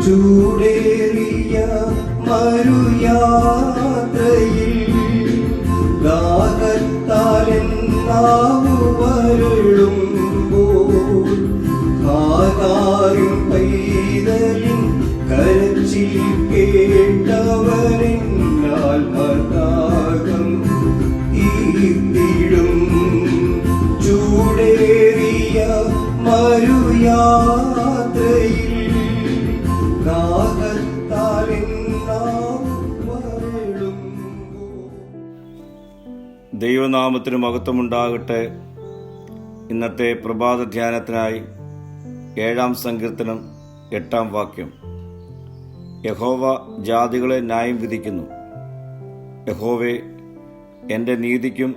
ചൂടേറിയ മരുയാത്രയിൽ ദാഹത്താലെൻ നാവു വരളുമ്പോൾ ഹാഗാറിൻ പൈതലിൻ കരച്ചിൽ കേട്ടവനെന്നാൽ മതാകം തീർത്തിടും. ചൂടേറിയ മരുയാത്രയിൽ ദാഹത്താലെൻ നാവു വരളുമ്പോൾ. ദൈവനാമത്തിന് മഹത്വമുണ്ടാകട്ടെ. ഇന്നത്തെ പ്രഭാത ധ്യാനത്തിനായി 7-ാം സങ്കീർത്തനം 8-ാം വാക്യം. യഹോവ ജാതികളെ ന്യായം വിധിക്കുന്നു. യഹോവേ, എൻ്റെ നീതിക്കും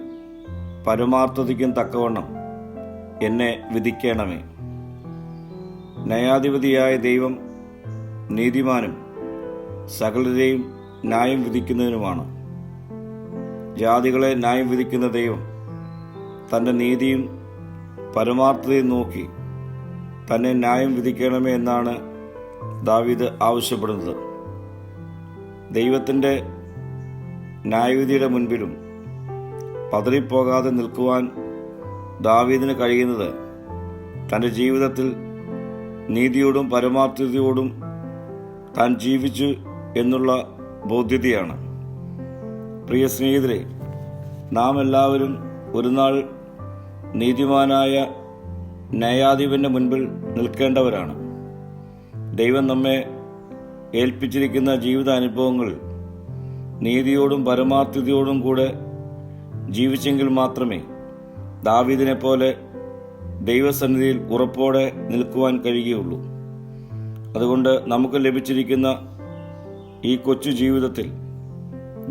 പരമാർത്ഥതയ്ക്കും തക്കവണ്ണം എന്നെ വിധിക്കണമേ. ന്യായാധിപതിയായ ദൈവം നീതിമാനും സകലരെയും ന്യായം വിധിക്കുന്നതിനുമാണ്. ജാതികളെ ന്യായം വിധിക്കുന്ന ദൈവം തൻ്റെ നീതിയും പരമാർത്ഥതയും നോക്കി തന്നെ ന്യായം വിധിക്കണമേ എന്നാണ് ദാവീദ് ആവശ്യപ്പെടുന്നത്. ദൈവത്തിൻ്റെ ന്യായവിധിയുടെ മുൻപിലും പതറിപ്പോകാതെ നിൽക്കുവാൻ ദാവീദിന് കഴിയുന്നത് തൻ്റെ ജീവിതത്തിൽ നീതിയോടും പരമാർത്ഥതയോടും താൻ ജീവിച്ചു എന്നുള്ള ബോധ്യതയാണ്. പ്രിയ സ്നേഹിതരെ, നാം എല്ലാവരും ഒരു നാൾ നീതിമാനായ ന്യായാധിപന്റെ മുൻപിൽ നിൽക്കേണ്ടവരാണ്. ദൈവം നമ്മെ ഏൽപ്പിച്ചിരിക്കുന്ന ജീവിതാനുഭവങ്ങളിൽ നീതിയോടും പരമാർത്ഥതയോടും കൂടെ ജീവിച്ചെങ്കിൽ മാത്രമേ ദാവീദിനെ പോലെ ദൈവസന്നിധിയിൽ ഉറപ്പോടെ നിൽക്കുവാൻ കഴിയുകയുള്ളൂ. അതുകൊണ്ട് നമുക്ക് ലഭിച്ചിരിക്കുന്ന ഈ കൊച്ചു ജീവിതത്തിൽ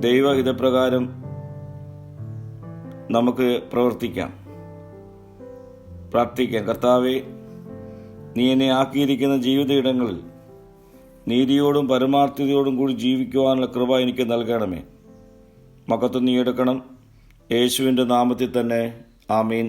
ദൈവഹിതപ്രകാരം നമുക്ക് പ്രവർത്തിക്കാം, പ്രാർത്ഥിക്കാം. കർത്താവേ, നീ എന്നെ ആക്കിയിരിക്കുന്ന ജീവിത ഇടങ്ങളിൽ നീതിയോടും പരമാർത്ഥതയോടും കൂടി ജീവിക്കുവാനുള്ള കൃപ എനിക്ക് നൽകണമേ. മഹത്വം നീ എടുക്കണം. യേശുവിൻ്റെ നാമത്തിൽ തന്നെ. ആമീൻ.